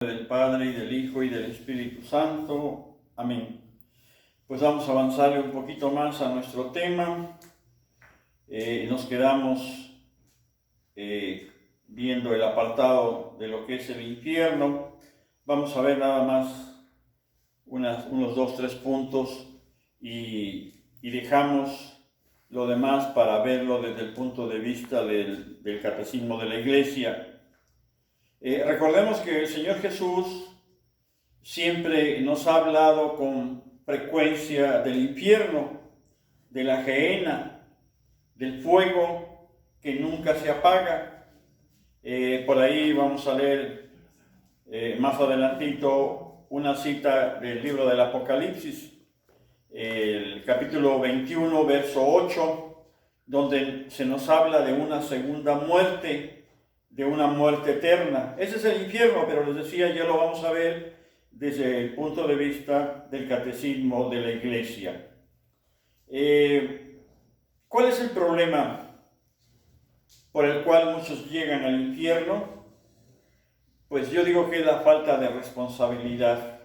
Del Padre, y del Hijo, y del Espíritu Santo. Amén. Pues vamos a avanzarle un poquito más a nuestro tema. Nos quedamos viendo el apartado de lo que es el infierno. Vamos a ver nada más unos 2-3 puntos y dejamos lo demás para verlo desde el punto de vista del catecismo de la Iglesia. Recordemos que el Señor Jesús siempre nos ha hablado con frecuencia del infierno, de la gehenna, del fuego que nunca se apaga. Por ahí vamos a leer más adelantito una cita del libro del Apocalipsis, el capítulo 21, verso 8, donde se nos habla de una segunda muerte, de una muerte eterna. Ese es el infierno, pero les decía, ya lo vamos a ver desde el punto de vista del catecismo de la Iglesia. ¿Cuál es el problema por el cual muchos llegan al infierno? Pues yo digo que es la falta de responsabilidad,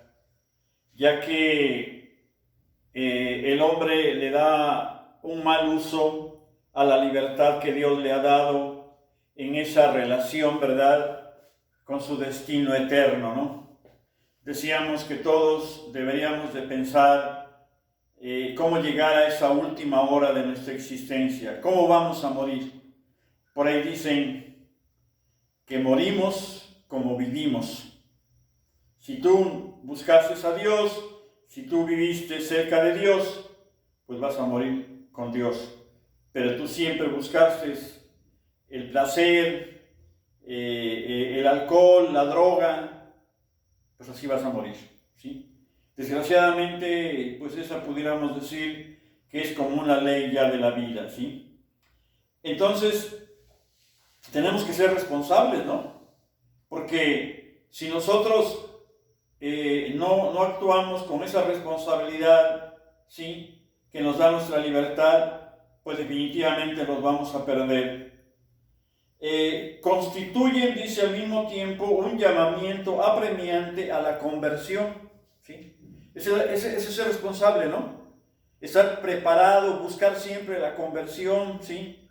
ya que el hombre le da un mal uso a la libertad que Dios le ha dado en esa relación, ¿verdad?, con su destino eterno, ¿no? Decíamos que todos deberíamos de pensar cómo llegar a esa última hora de nuestra existencia, cómo vamos a morir. Por ahí dicen que morimos como vivimos. Si tú buscaste a Dios, si tú viviste cerca de Dios, pues vas a morir con Dios. Pero tú siempre buscaste el placer, el alcohol, la droga, pues así vas a morir, ¿sí? Desgraciadamente, pues esa pudiéramos decir que es como una ley ya de la vida, ¿sí? Entonces, tenemos que ser responsables, ¿no? Porque si nosotros no actuamos con esa responsabilidad, ¿sí?, que nos da nuestra libertad, pues definitivamente nos vamos a perder. Constituyen, dice al mismo tiempo, un llamamiento apremiante a la conversión, ¿sí? Ese es ser responsable, ¿no? Estar preparado, buscar siempre la conversión, ¿sí?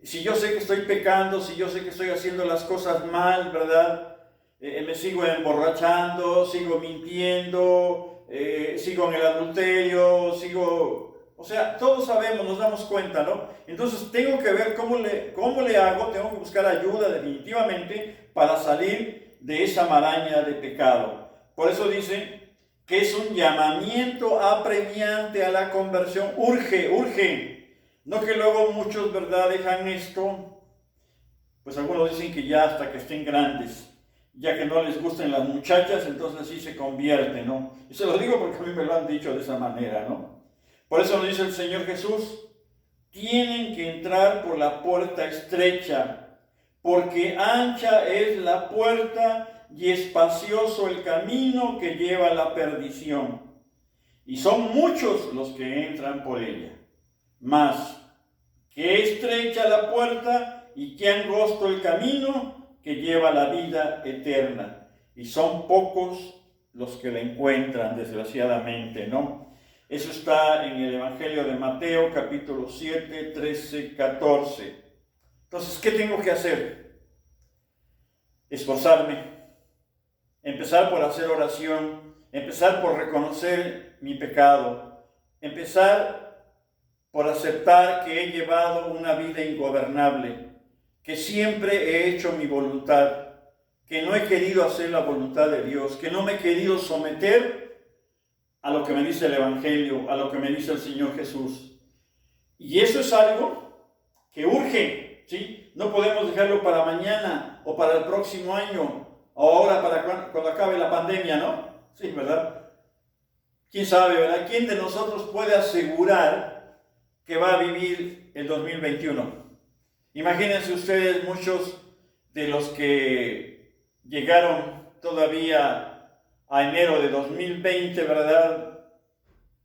Si yo sé que estoy pecando, si yo sé que estoy haciendo las cosas mal, ¿verdad? Me sigo emborrachando, sigo mintiendo, sigo en el adulterio, o sea, todos sabemos, nos damos cuenta, ¿no? Entonces tengo que ver cómo le hago, tengo que buscar ayuda definitivamente para salir de esa maraña de pecado. Por eso dice que es un llamamiento apremiante a la conversión. Urge. No que luego muchos, ¿verdad?, dejan esto, pues algunos dicen que ya hasta que estén grandes, ya que no les gusten las muchachas, entonces sí se convierte, ¿no? Y se lo digo porque a mí me lo han dicho de esa manera, ¿no? Por eso nos dice el Señor Jesús, tienen que entrar por la puerta estrecha, porque ancha es la puerta y espacioso el camino que lleva a la perdición. Y son muchos los que entran por ella. Mas, qué estrecha la puerta y qué angosto el camino que lleva a la vida eterna. Y son pocos los que la encuentran, desgraciadamente, ¿no? Eso está en el Evangelio de Mateo, capítulo 7, 13, 14. Entonces, ¿qué tengo que hacer? Esforzarme, empezar por hacer oración, empezar por reconocer mi pecado, empezar por aceptar que he llevado una vida ingobernable, que siempre he hecho mi voluntad, que no he querido hacer la voluntad de Dios, que no me he querido someter a lo que me dice el Evangelio, a lo que me dice el Señor Jesús. Y eso es algo que urge, ¿sí? No podemos dejarlo para mañana o para el próximo año o ahora para cuando acabe la pandemia, ¿no? Sí, ¿verdad? ¿Quién sabe, verdad? ¿Quién de nosotros puede asegurar que va a vivir el 2021? Imagínense ustedes, muchos de los que llegaron todavía a enero de 2020, ¿verdad?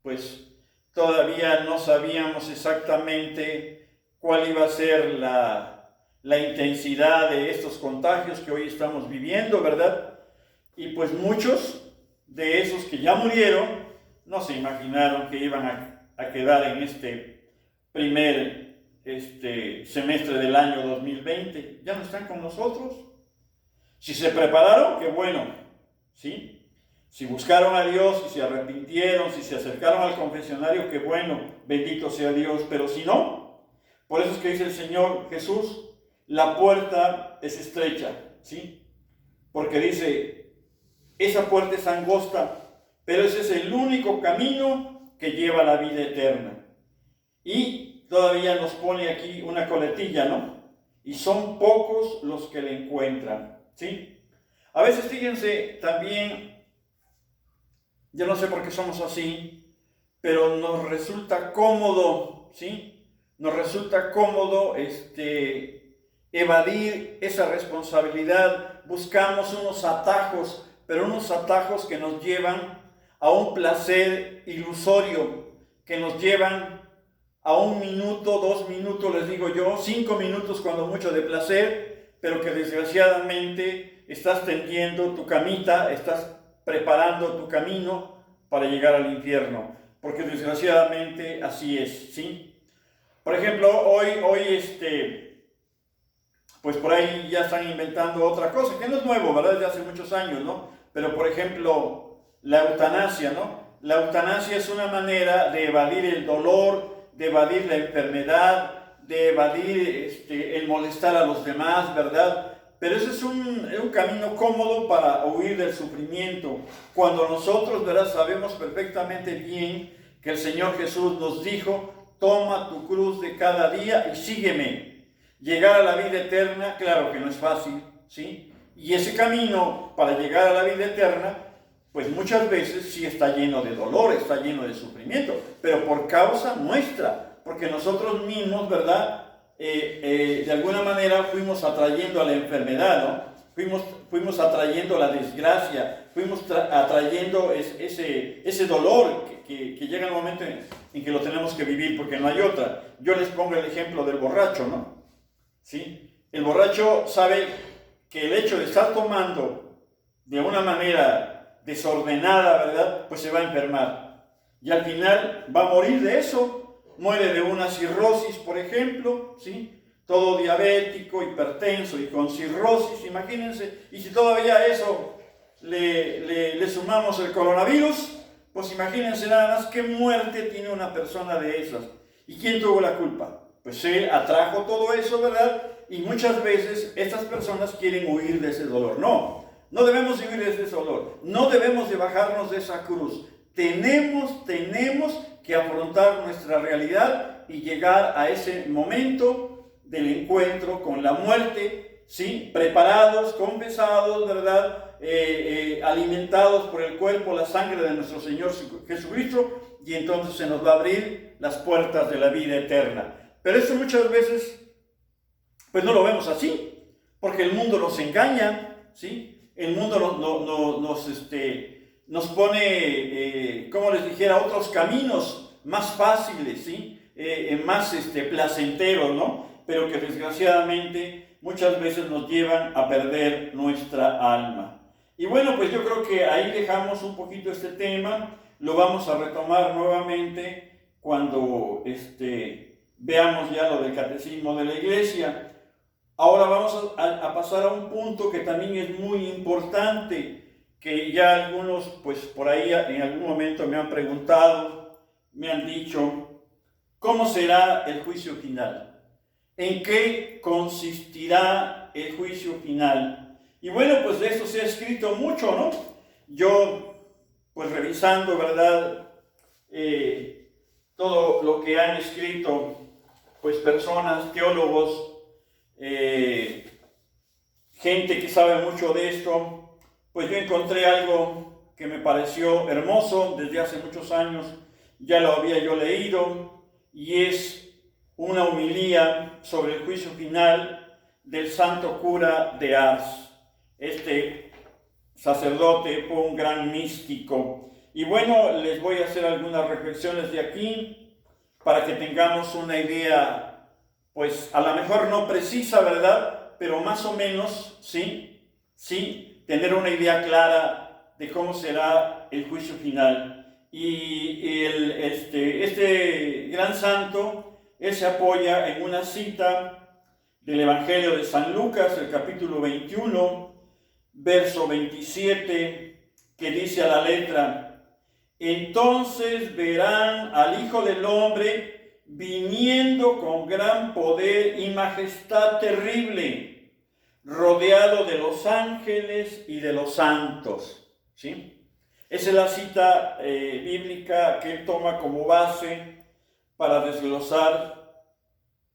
Pues todavía no sabíamos exactamente cuál iba a ser la intensidad de estos contagios que hoy estamos viviendo, ¿verdad? Y pues muchos de esos que ya murieron no se imaginaron que iban a quedar en este primer semestre del año 2020. Ya no están con nosotros. Si se prepararon, qué bueno, ¿sí? Si buscaron a Dios, si se arrepintieron, si se acercaron al confesionario, qué bueno, bendito sea Dios. Pero si no, por eso es que dice el Señor Jesús, la puerta es estrecha, ¿sí? Porque dice, esa puerta es angosta, pero ese es el único camino que lleva a la vida eterna. Y todavía nos pone aquí una coletilla, ¿no? Y son pocos los que le encuentran, ¿sí? A veces, fíjense, también, yo no sé por qué somos así, pero nos resulta cómodo, ¿sí? Nos resulta cómodo, evadir esa responsabilidad. Buscamos unos atajos, pero unos atajos que nos llevan a un placer ilusorio, que nos llevan a 1 minuto, 2 minutos, les digo yo, 5 minutos cuando mucho de placer, pero que desgraciadamente estás tendiendo tu camita, estás preparando tu camino para llegar al infierno, porque desgraciadamente así es, ¿sí? Por ejemplo, hoy pues por ahí ya están inventando otra cosa, que no es nuevo, ¿verdad? Desde hace muchos años, ¿no? Pero por ejemplo, la eutanasia, ¿no? La eutanasia es una manera de evadir el dolor, de evadir la enfermedad, de evadir el molestar a los demás, ¿verdad? Pero ese es un camino cómodo para huir del sufrimiento. Cuando nosotros, ¿verdad?, sabemos perfectamente bien que el Señor Jesús nos dijo, toma tu cruz de cada día y sígueme. Llegar a la vida eterna, claro que no es fácil, ¿sí? Y ese camino para llegar a la vida eterna, pues muchas veces sí está lleno de dolor, está lleno de sufrimiento, pero por causa nuestra, porque nosotros mismos, ¿verdad? De alguna manera fuimos atrayendo a la enfermedad, ¿no? Fuimos atrayendo la desgracia, fuimos atrayendo ese dolor que llega el momento en que lo tenemos que vivir, porque no hay otra. Yo les pongo el ejemplo del borracho, ¿no? ¿Sí? El borracho sabe que el hecho de estar tomando de una manera desordenada, ¿verdad?, pues se va a enfermar. Y al final va a morir de eso. Muere de una cirrosis, por ejemplo, ¿sí? Todo diabético, hipertenso y con cirrosis, imagínense. Y si todavía a eso le sumamos el coronavirus, pues imagínense nada más qué muerte tiene una persona de esas. ¿Y quién tuvo la culpa? Pues él atrajo todo eso, ¿verdad? Y muchas veces estas personas quieren huir de ese dolor. No debemos huir de ese dolor. No debemos de bajarnos de esa cruz. Tenemos que afrontar nuestra realidad y llegar a ese momento del encuentro con la muerte, ¿sí? Preparados, confesados, ¿verdad? Alimentados por el cuerpo, la sangre de nuestro Señor Jesucristo, y entonces se nos va a abrir las puertas de la vida eterna. Pero eso muchas veces, pues no lo vemos así, porque el mundo nos engaña, ¿sí? El mundo nos pone, como les dijera, otros caminos más fáciles, ¿sí? Más placenteros, ¿no? Pero que desgraciadamente muchas veces nos llevan a perder nuestra alma. Y bueno, pues yo creo que ahí dejamos un poquito este tema, lo vamos a retomar nuevamente cuando veamos ya lo del catecismo de la iglesia. Ahora vamos a pasar a un punto que también es muy importante, que ya algunos, pues por ahí en algún momento me han preguntado, me han dicho, ¿cómo será el juicio final? ¿En qué consistirá el juicio final? Y bueno, pues de eso se ha escrito mucho, ¿no? Yo, pues revisando, ¿verdad?, todo lo que han escrito, pues personas, teólogos, gente que sabe mucho de esto, pues yo encontré algo que me pareció hermoso desde hace muchos años, ya lo había yo leído, y es una homilía sobre el juicio final del santo cura de Ars. Este sacerdote fue un gran místico. Y bueno, les voy a hacer algunas reflexiones de aquí para que tengamos una idea, pues a lo mejor no precisa, ¿verdad?, pero más o menos, sí, tener una idea clara de cómo será el juicio final. Y este gran santo, él se apoya en una cita del Evangelio de San Lucas, el capítulo 21, verso 27, que dice a la letra: entonces verán al Hijo del Hombre viniendo con gran poder y majestad terrible, rodeado de los ángeles y de los santos. ¿Sí? Esa es la cita bíblica que él toma como base para desglosar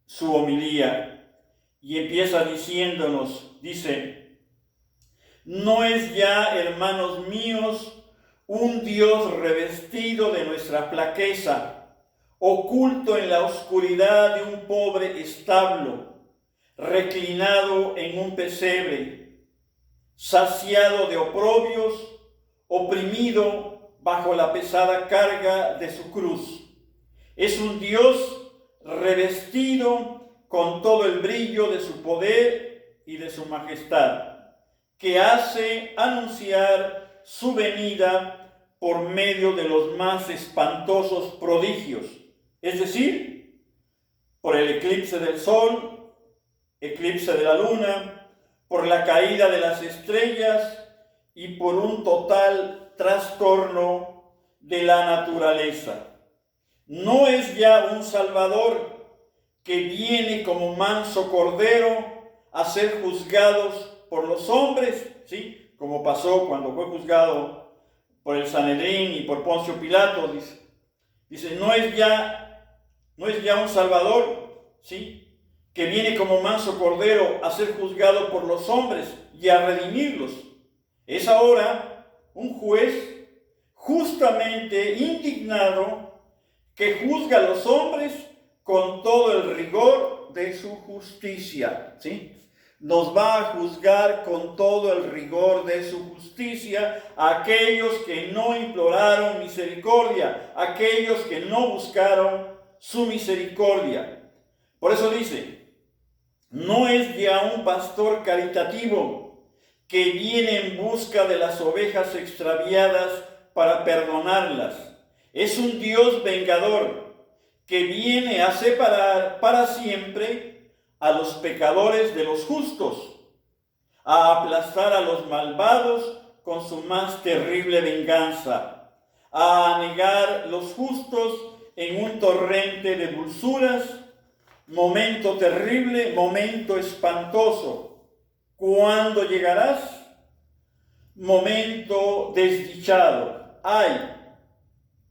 su homilía. Y empieza diciéndonos, dice: no es ya, hermanos míos, un Dios revestido de nuestra flaqueza, oculto en la oscuridad de un pobre establo, reclinado en un pesebre, saciado de oprobios, oprimido bajo la pesada carga de su cruz. Es un Dios revestido con todo el brillo de su poder y de su majestad, que hace anunciar su venida por medio de los más espantosos prodigios, es decir, por el eclipse del sol, eclipse de la luna, por la caída de las estrellas y por un total trastorno de la naturaleza. No es ya un Salvador que viene como manso cordero a ser juzgados por los hombres, ¿sí? Como pasó cuando fue juzgado por el Sanedrín y por Poncio Pilato, dice, no es ya un Salvador, ¿sí? Que viene como manso cordero a ser juzgado por los hombres y a redimirlos. Es ahora un juez justamente indignado que juzga a los hombres con todo el rigor de su justicia, ¿sí? Nos va a juzgar con todo el rigor de su justicia a aquellos que no imploraron misericordia, a aquellos que no buscaron su misericordia. Por eso dice, no es ya un pastor caritativo que viene en busca de las ovejas extraviadas para perdonarlas. Es un Dios vengador que viene a separar para siempre a los pecadores de los justos, a aplastar a los malvados con su más terrible venganza, a anegar los justos en un torrente de dulzuras, momento terrible, momento espantoso. ¿Cuándo llegarás? Momento desdichado. Ay,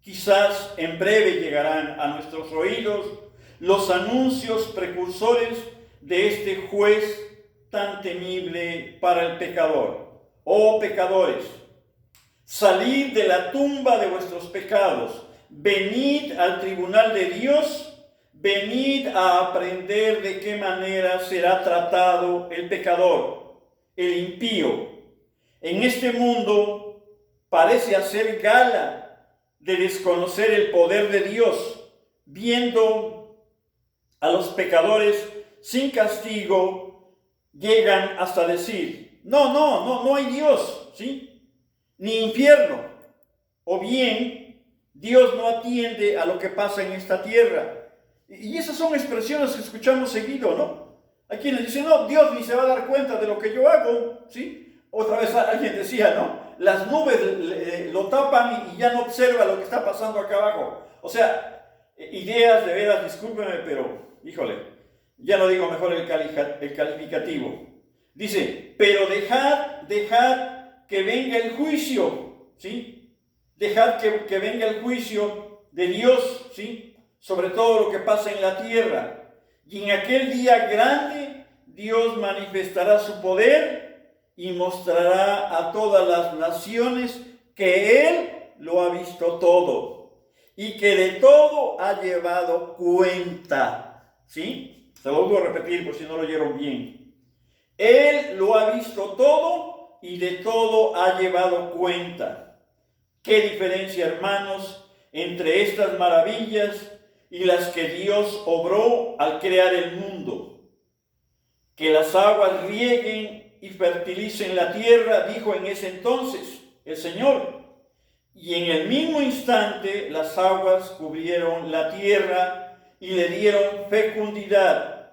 quizás en breve llegarán a nuestros oídos los anuncios precursores de este juez tan temible para el pecador. Oh pecadores, salid de la tumba de vuestros pecados, venid al tribunal de Dios. Venid a aprender de qué manera será tratado el pecador, el impío. En este mundo parece hacer gala de desconocer el poder de Dios, viendo a los pecadores sin castigo, llegan hasta decir, no hay Dios, ¿sí? Ni infierno. O bien, Dios no atiende a lo que pasa en esta tierra. Y esas son expresiones que escuchamos seguido, ¿no? Hay quienes dicen, no, Dios ni se va a dar cuenta de lo que yo hago, ¿sí? Otra vez alguien decía, ¿no? Las nubes lo tapan y ya no observa lo que está pasando acá abajo. O sea, ideas de veras, discúlpenme, pero, híjole, ya no digo mejor el calificativo. Dice, pero dejad que venga el juicio, ¿sí? Dejad que venga el juicio de Dios, ¿sí? Sobre todo lo que pasa en la tierra. Y en aquel día grande, Dios manifestará su poder y mostrará a todas las naciones que Él lo ha visto todo y que de todo ha llevado cuenta. ¿Sí? Se lo vuelvo a repetir por si no lo oyeron bien. Él lo ha visto todo y de todo ha llevado cuenta. ¿Qué diferencia, hermanos, entre estas maravillas y las que Dios obró al crear el mundo? Que las aguas rieguen y fertilicen la tierra, dijo en ese entonces el Señor. Y en el mismo instante las aguas cubrieron la tierra y le dieron fecundidad.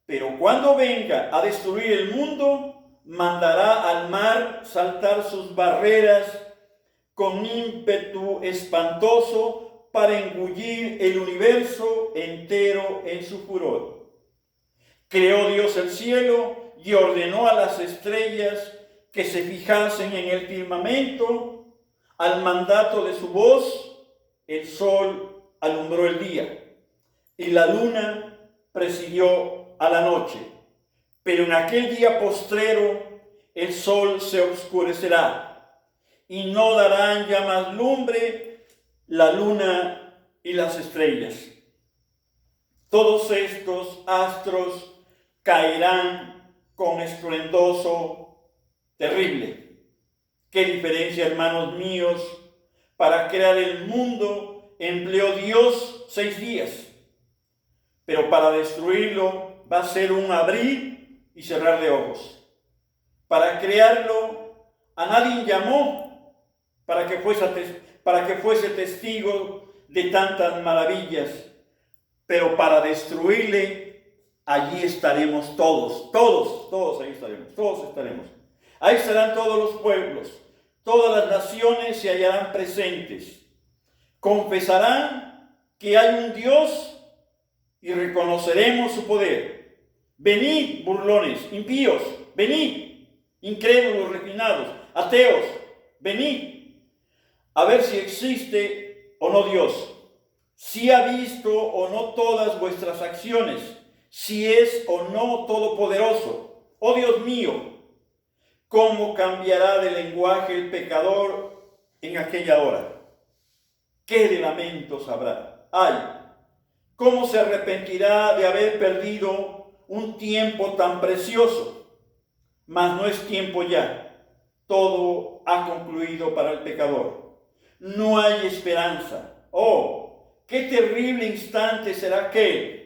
Pero cuando venga a destruir el mundo, mandará al mar saltar sus barreras con ímpetu espantoso para engullir el universo entero en su furor. Creó Dios el cielo y ordenó a las estrellas que se fijasen en el firmamento. Al mandato de su voz, el sol alumbró el día y la luna presidió a la noche. Pero en aquel día postrero el sol se oscurecerá y no darán ya más lumbre la luna y las estrellas. Todos estos astros caerán con estruendoso terrible. ¿Qué diferencia, hermanos míos? Para crear el mundo empleó Dios 6 días, pero para destruirlo va a ser un abrir y cerrar de ojos. Para crearlo a nadie llamó para que fuese testigo de tantas maravillas, pero para destruirle allí estaremos todos ahí estaremos, todos estaremos. Ahí estarán todos los pueblos, todas las naciones se hallarán presentes. Confesarán que hay un Dios y reconoceremos su poder. Venid, burlones, impíos, venid, incrédulos, refinados, ateos, venid, a ver si existe o no Dios, si ha visto o no todas vuestras acciones, si es o no todopoderoso. Oh Dios mío, ¿cómo cambiará de lenguaje el pecador en aquella hora? ¿Qué de lamentos habrá? ¡Ay! ¿Cómo se arrepentirá de haber perdido un tiempo tan precioso? Mas no es tiempo ya. Todo ha concluido para el pecador. No hay esperanza. ¡Oh! ¡Qué terrible instante será aquel!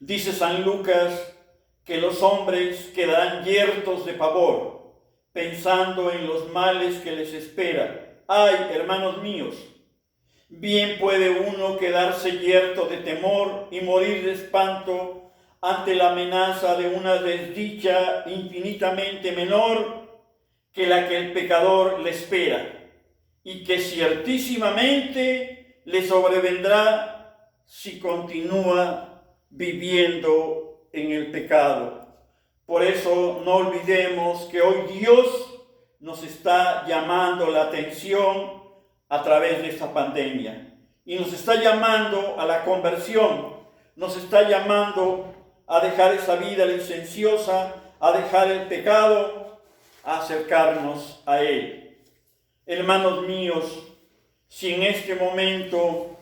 Dice San Lucas que los hombres quedarán yertos de pavor, pensando en los males que les espera. ¡Ay, hermanos míos! Bien puede uno quedarse yerto de temor y morir de espanto ante la amenaza de una desdicha infinitamente menor que la que el pecador le espera, y que ciertísimamente le sobrevendrá si continúa viviendo en el pecado. Por eso no olvidemos que hoy Dios nos está llamando la atención a través de esta pandemia y nos está llamando a la conversión, nos está llamando a dejar esa vida licenciosa, a dejar el pecado, a acercarnos a Él. Hermanos míos, si en este momento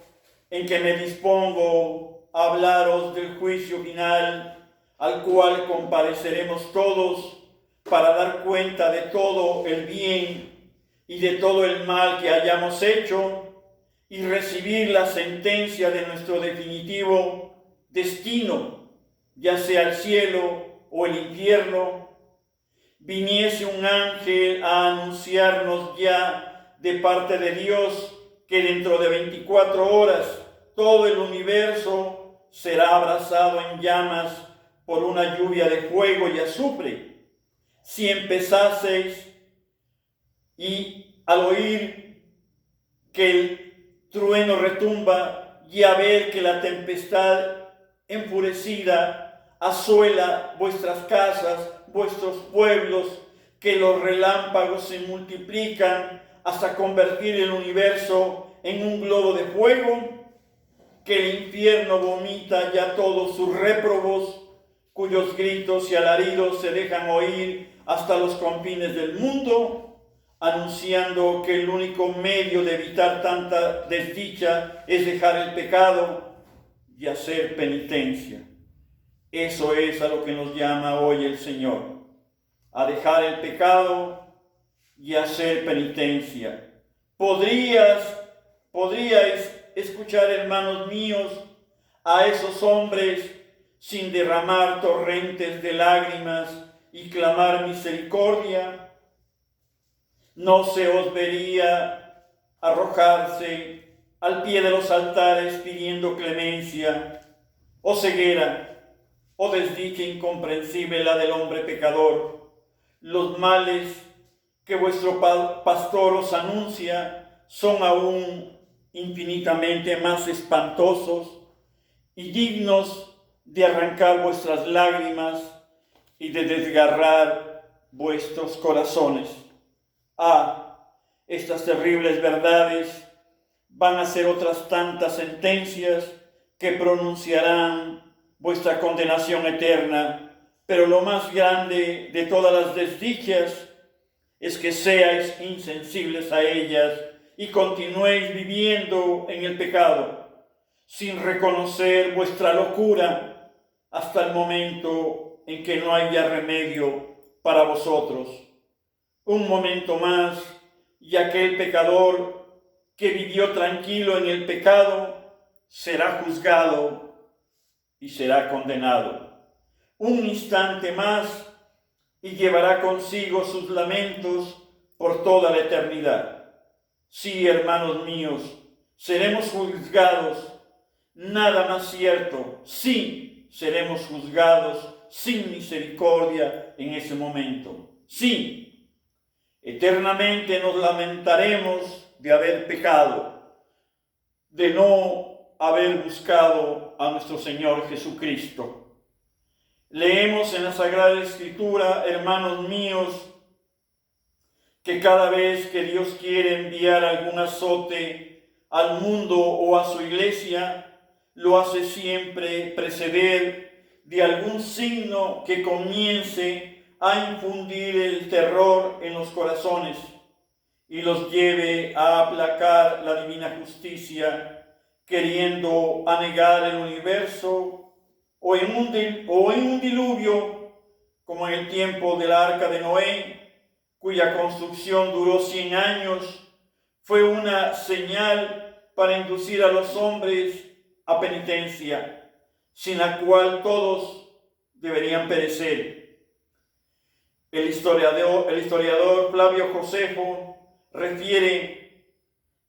en que me dispongo a hablaros del juicio final, al cual compareceremos todos para dar cuenta de todo el bien y de todo el mal que hayamos hecho y recibir la sentencia de nuestro definitivo destino, ya sea el cielo o el infierno, viniese un ángel a anunciarnos ya de parte de Dios que dentro de 24 horas todo el universo será abrasado en llamas por una lluvia de fuego y azufre. Si empezaseis y al oír que el trueno retumba y a ver que la tempestad enfurecida asuela vuestras casas, vuestros pueblos, que los relámpagos se multiplican hasta convertir el universo en un globo de fuego, que el infierno vomita ya todos sus réprobos, cuyos gritos y alaridos se dejan oír hasta los confines del mundo, anunciando que el único medio de evitar tanta desdicha es dejar el pecado y hacer penitencia. Eso es a lo que nos llama hoy el Señor, a dejar el pecado y hacer penitencia. Podríais escuchar, hermanos míos, a esos hombres sin derramar torrentes de lágrimas y clamar misericordia, no se os vería arrojarse al pie de los altares pidiendo clemencia, o ceguera, o desdicha incomprensible la del hombre pecador. Los males que vuestro pastor os anuncia son aún infinitamente más espantosos y dignos de arrancar vuestras lágrimas y de desgarrar vuestros corazones. Estas terribles verdades van a ser otras tantas sentencias que pronunciarán vuestra condenación eterna, pero lo más grande de todas las desdichas es que seáis insensibles a ellas y continuéis viviendo en el pecado, sin reconocer vuestra locura hasta el momento en que no haya remedio para vosotros. Un momento más, y aquel pecador que vivió tranquilo en el pecado será juzgado y será condenado. Un instante más y llevará consigo sus lamentos por toda la eternidad. Sí, hermanos míos, seremos juzgados, nada más cierto, sí, seremos juzgados sin misericordia en ese momento. Sí, eternamente nos lamentaremos de haber pecado, de no haber buscado a nuestro Señor Jesucristo. Leemos en la Sagrada Escritura, hermanos míos, que cada vez que Dios quiere enviar algún azote al mundo o a su iglesia, lo hace siempre preceder de algún signo que comience a infundir el terror en los corazones y los lleve a aplacar la divina justicia, queriendo anegar el universo o en un diluvio, como en el tiempo del arca de Noé, cuya construcción duró 100 años, fue una señal para inducir a los hombres a penitencia, sin la cual todos deberían perecer. El historiador Flavio Josefo refiere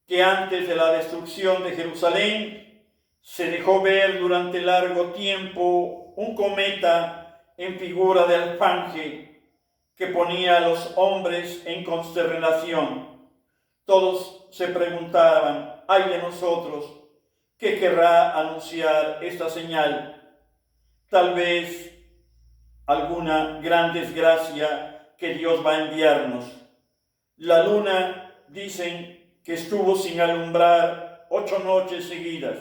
que antes de la destrucción de Jerusalén se dejó ver durante largo tiempo un cometa en figura de alfanje que ponía a los hombres en consternación. Todos se preguntaban: ¡ay de nosotros! ¿Qué querrá anunciar esta señal? Tal vez alguna gran desgracia que Dios va a enviarnos. La luna, dicen, que estuvo sin alumbrar 8 noches seguidas.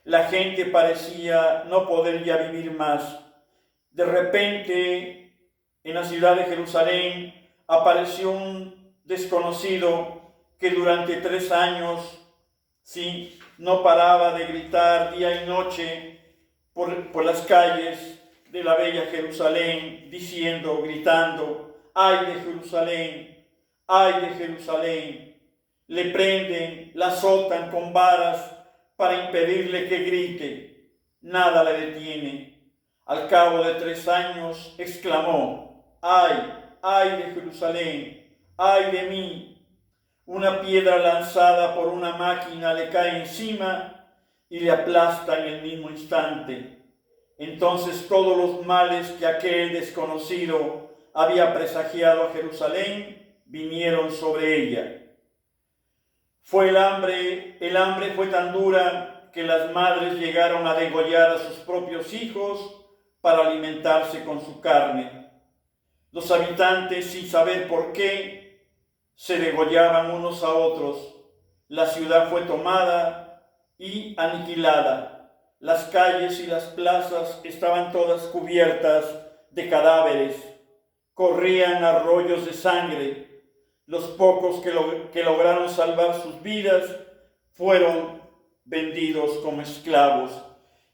La gente parecía no poder ya vivir más. De repente, en la ciudad de Jerusalén, apareció un desconocido que durante 3 años, sí, no paraba de gritar día y noche por las calles de la bella Jerusalén, gritando: ¡ay de Jerusalén! ¡Ay de Jerusalén! Le prenden, la azotan con varas para impedirle que grite. Nada le detiene. Al cabo de 3 años exclamó: ¡ay, ay de Jerusalén! ¡Ay de mí! Una piedra lanzada por una máquina le cae encima y le aplasta en el mismo instante. Entonces todos los males que aquel desconocido había presagiado a Jerusalén vinieron sobre ella. El hambre fue tan dura que las madres llegaron a degollar a sus propios hijos para alimentarse con su carne. Los habitantes, sin saber por qué, se degollaban unos a otros. La ciudad fue tomada y aniquilada. Las calles y las plazas estaban todas cubiertas de cadáveres. Corrían arroyos de sangre. Los pocos que lograron salvar sus vidas fueron vendidos como esclavos.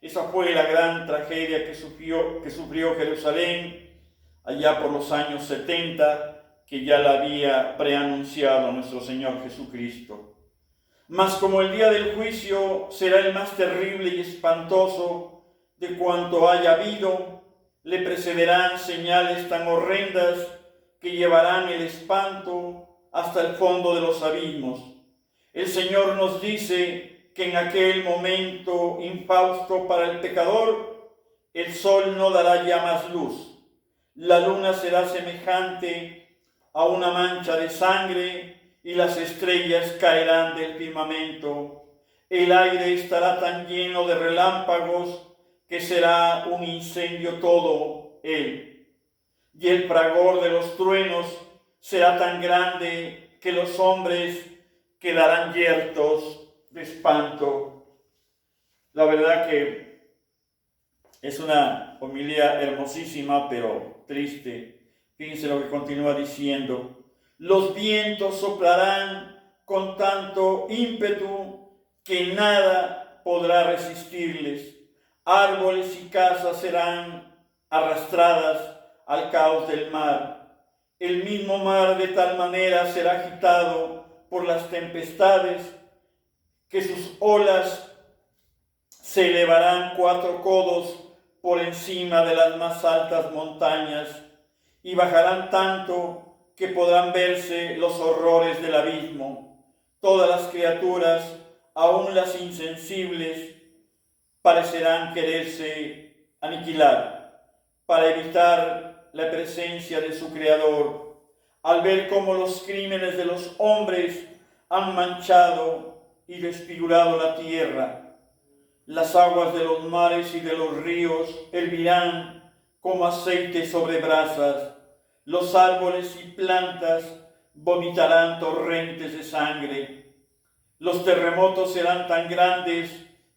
Esa fue la gran tragedia que sufrió Jerusalén allá por los años 70, que ya la había preanunciado nuestro Señor Jesucristo. Mas como el día del juicio será el más terrible y espantoso de cuanto haya habido, le precederán señales tan horrendas que llevarán el espanto hasta el fondo de los abismos. El Señor nos dice que en aquel momento infausto para el pecador, el sol no dará ya más luz, la luna será semejante a una mancha de sangre y las estrellas caerán del firmamento. El aire estará tan lleno de relámpagos que será un incendio todo él. Y el fragor de los truenos será tan grande que los hombres quedarán yertos de espanto. La verdad que es una homilía hermosísima, pero triste. Fíjense lo que continúa diciendo. Los vientos soplarán con tanto ímpetu que nada podrá resistirles. Árboles y casas serán arrastradas al caos del mar. El mismo mar de tal manera será agitado por las tempestades que sus olas se elevarán 4 codos por encima de las más altas montañas y bajarán tanto que podrán verse los horrores del abismo. Todas las criaturas, aun las insensibles, parecerán quererse aniquilar para evitar la presencia de su Creador, al ver cómo los crímenes de los hombres han manchado y desfigurado la tierra. Las aguas de los mares y de los ríos hervirán como aceite sobre brasas. Los árboles y plantas vomitarán torrentes de sangre. Los terremotos serán tan grandes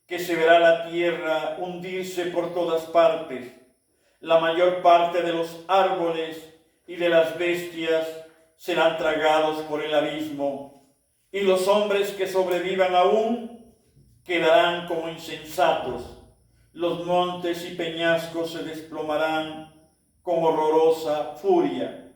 que se verá la tierra hundirse por todas partes. La mayor parte de los árboles y de las bestias serán tragados por el abismo, y los hombres que sobrevivan aún quedarán como insensatos. Los montes y peñascos se desplomarán con horrorosa furia.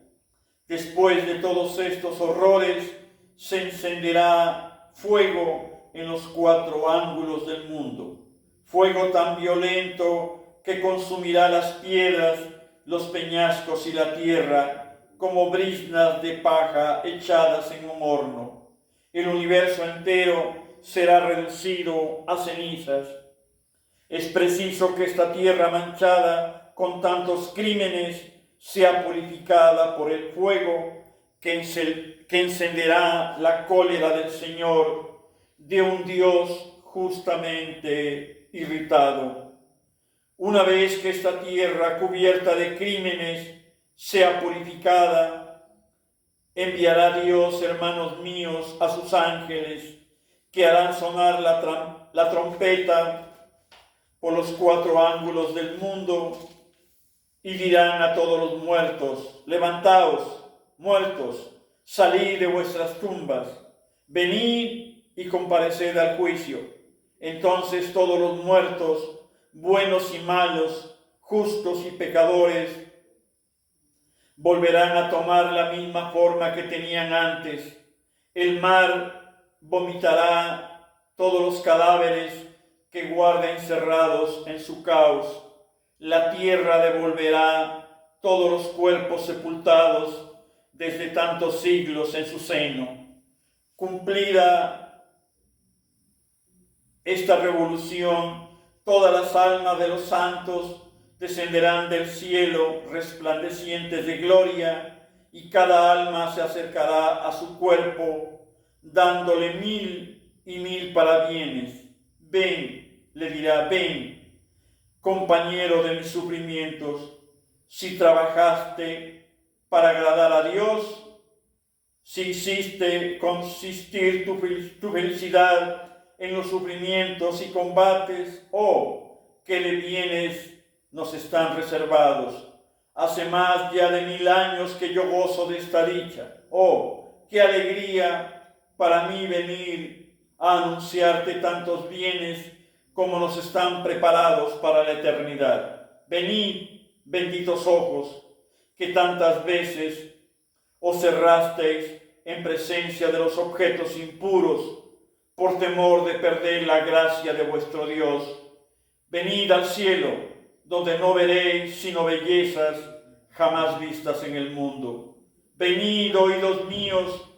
Después de todos estos horrores, se encenderá fuego en los 4 ángulos del mundo. Fuego tan violento que consumirá las piedras, los peñascos y la tierra, como briznas de paja echadas en un horno. El universo entero será reducido a cenizas. Es preciso que esta tierra manchada con tantos crímenes sea purificada por el fuego que encenderá la cólera del Señor, de un Dios justamente irritado. Una vez que esta tierra cubierta de crímenes sea purificada, enviará Dios, hermanos míos, a sus ángeles, que harán sonar la trompeta por los 4 ángulos del mundo y dirán a todos los muertos: levantaos, muertos, salid de vuestras tumbas, venid y compareced al juicio. Entonces todos los muertos, buenos y malos, justos y pecadores, volverán a tomar la misma forma que tenían antes. El mar vomitará todos los cadáveres que guarda encerrados en su caos. La tierra devolverá todos los cuerpos sepultados desde tantos siglos en su seno. Cumplida esta revolución, todas las almas de los santos descenderán del cielo resplandecientes de gloria, y cada alma se acercará a su cuerpo, dándole 1000 y 1000 parabienes. Ven, le dirá, ven, compañero de mis sufrimientos, si trabajaste para agradar a Dios, si hiciste consistir tu felicidad en los sufrimientos y combates, qué de bienes nos están reservados. Hace más ya de 1000 años que yo gozo de esta dicha. Qué alegría para mí venir a anunciarte tantos bienes como nos están preparados para la eternidad. Venid, benditos ojos, que tantas veces os cerrasteis en presencia de los objetos impuros por temor de perder la gracia de vuestro Dios. Venid al cielo, donde no veréis sino bellezas jamás vistas en el mundo. Venid, oídos míos,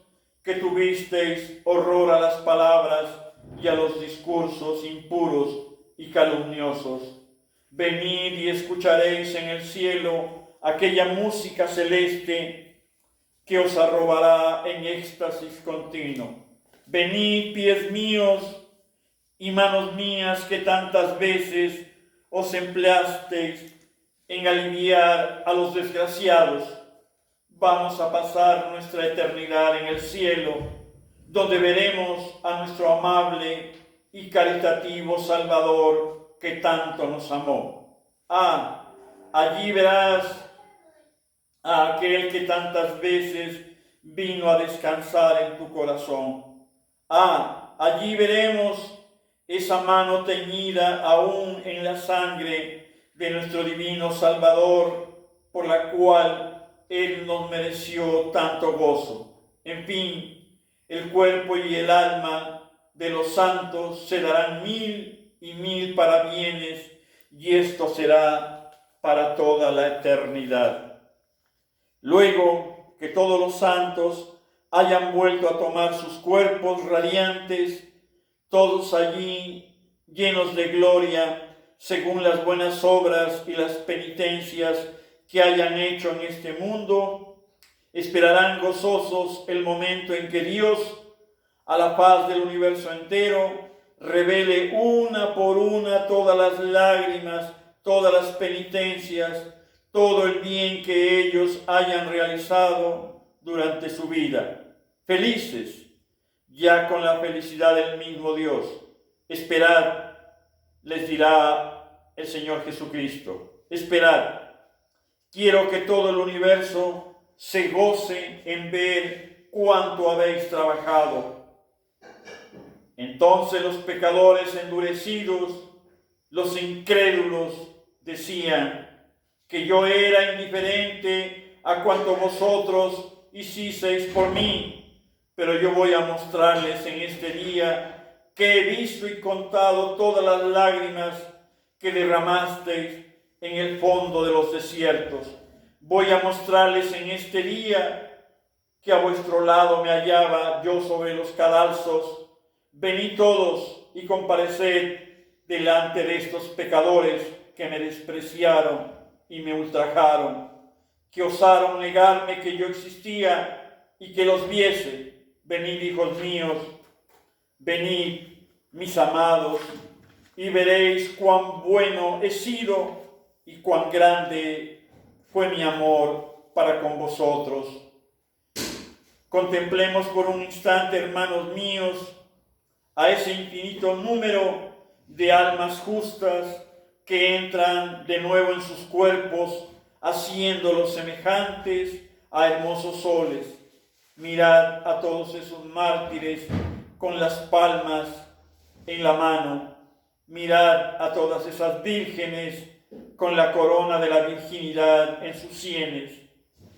que tuvisteis horror a las palabras y a los discursos impuros y calumniosos. Venid y escucharéis en el cielo aquella música celeste que os arrobará en éxtasis continuo. Venid, pies míos y manos mías, que tantas veces os empleasteis en aliviar a los desgraciados. Vamos a pasar nuestra eternidad en el cielo, donde veremos a nuestro amable y caritativo Salvador que tanto nos amó. Allí verás a aquel que tantas veces vino a descansar en tu corazón. Allí veremos esa mano teñida aún en la sangre de nuestro divino Salvador, por la cual Él nos mereció tanto gozo. En fin, el cuerpo y el alma de los santos se darán 1000 y 1000 parabienes, y esto será para toda la eternidad. Luego que todos los santos hayan vuelto a tomar sus cuerpos radiantes, todos allí llenos de gloria, según las buenas obras y las penitencias que hayan hecho en este mundo, esperarán gozosos el momento en que Dios, a la paz del universo entero, revele una por una todas las lágrimas, todas las penitencias, todo el bien que ellos hayan realizado durante su vida. Felices, ya con la felicidad del mismo Dios. Esperad, les dirá el Señor Jesucristo. Esperad. Quiero que todo el universo se goce en ver cuánto habéis trabajado. Entonces los pecadores endurecidos, los incrédulos, decían que yo era indiferente a cuanto vosotros hicisteis por mí, pero yo voy a mostrarles en este día que he visto y contado todas las lágrimas que derramasteis en el fondo de los desiertos. Voy a mostrarles en este día que a vuestro lado me hallaba yo sobre los cadalsos. Venid todos y compareced delante de estos pecadores que me despreciaron y me ultrajaron, que osaron negarme que yo existía y que los viese. Venid, hijos míos, venid, mis amados, y veréis cuán bueno he sido y cuán grande fue mi amor para con vosotros. Contemplemos por un instante, hermanos míos, a ese infinito número de almas justas que entran de nuevo en sus cuerpos, haciéndolos semejantes a hermosos soles. Mirad a todos esos mártires con las palmas en la mano. Mirad a todas esas vírgenes con la corona de la virginidad en sus sienes.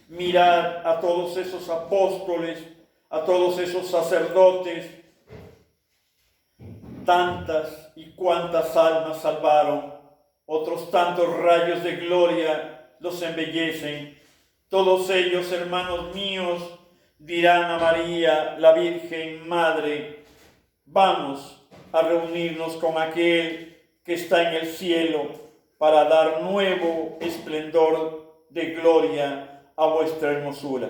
Mirad a todos esos apóstoles, a todos esos sacerdotes. Tantas y cuantas almas salvaron, otros tantos rayos de gloria los embellecen. Todos ellos, hermanos míos, dirán a María, la Virgen Madre: vamos a reunirnos con aquel que está en el cielo para dar nuevo esplendor de gloria a vuestra hermosura.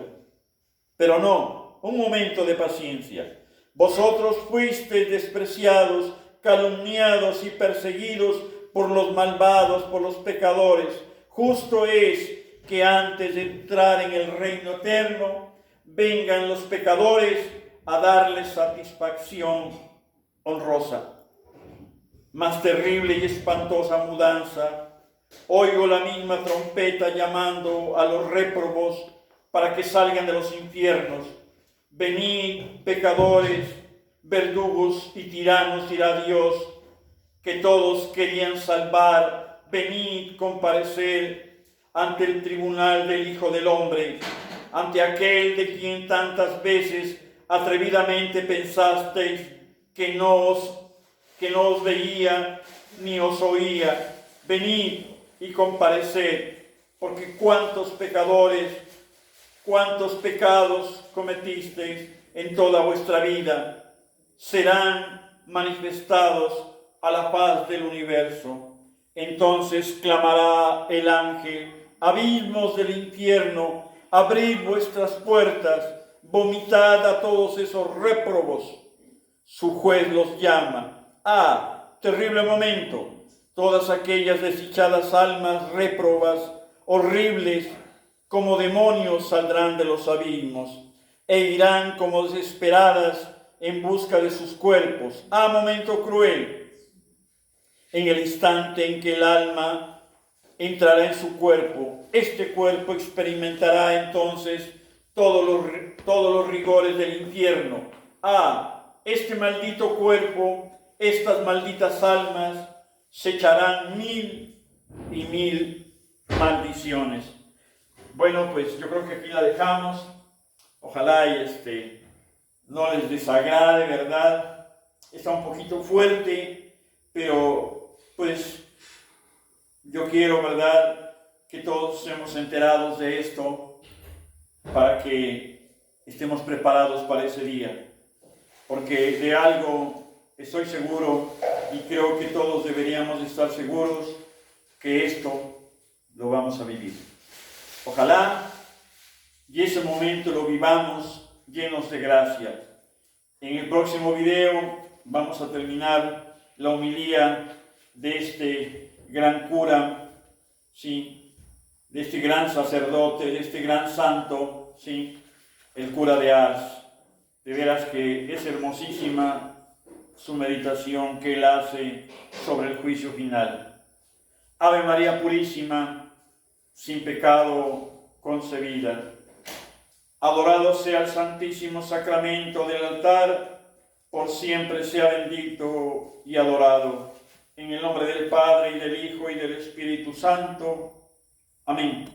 Pero no, un momento de paciencia. Vosotros fuisteis despreciados, calumniados y perseguidos por los malvados, por los pecadores. Justo es que antes de entrar en el reino eterno, vengan los pecadores a darles satisfacción honrosa. Más terrible y espantosa mudanza. Oigo la misma trompeta llamando a los réprobos para que salgan de los infiernos. Venid, pecadores, verdugos y tiranos, dirá Dios, que todos querían salvar. Venid, comparecer ante el tribunal del Hijo del Hombre, ante aquel de quien tantas veces atrevidamente pensasteis que no os veía ni os oía. Venid, y compareced, porque cuántos pecadores, cuántos pecados cometisteis en toda vuestra vida, serán manifestados a la faz del universo. Entonces clamará el ángel: abismos del infierno, abrid vuestras puertas, vomitad a todos esos réprobos. Su juez los llama. ¡Ah, terrible momento! Todas aquellas desdichadas almas réprobas, horribles, como demonios saldrán de los abismos e irán como desesperadas en busca de sus cuerpos. ¡Ah, momento cruel! En el instante en que el alma entrará en su cuerpo, este cuerpo experimentará entonces todos los rigores del infierno. ¡Ah, este maldito cuerpo, estas malditas almas se echarán 1000 y 1000 maldiciones! Bueno, pues yo creo que aquí la dejamos. Ojalá y no les desagrade, ¿verdad? Está un poquito fuerte, pero pues yo quiero, ¿verdad?, que todos estemos enterados de esto para que estemos preparados para ese día. Porque de algo estoy seguro, y creo que todos deberíamos estar seguros, que esto lo vamos a vivir. Ojalá y ese momento lo vivamos llenos de gracia. En el próximo video vamos a terminar la homilía de este gran cura, ¿sí?, de este gran sacerdote, de este gran santo, ¿sí?, el cura de Ars. De veras que es hermosísima su meditación que él hace sobre el juicio final. Ave María Purísima, sin pecado concebida. Adorado sea el Santísimo Sacramento del altar, por siempre sea bendito y adorado. En el nombre del Padre, y del Hijo, y del Espíritu Santo. Amén.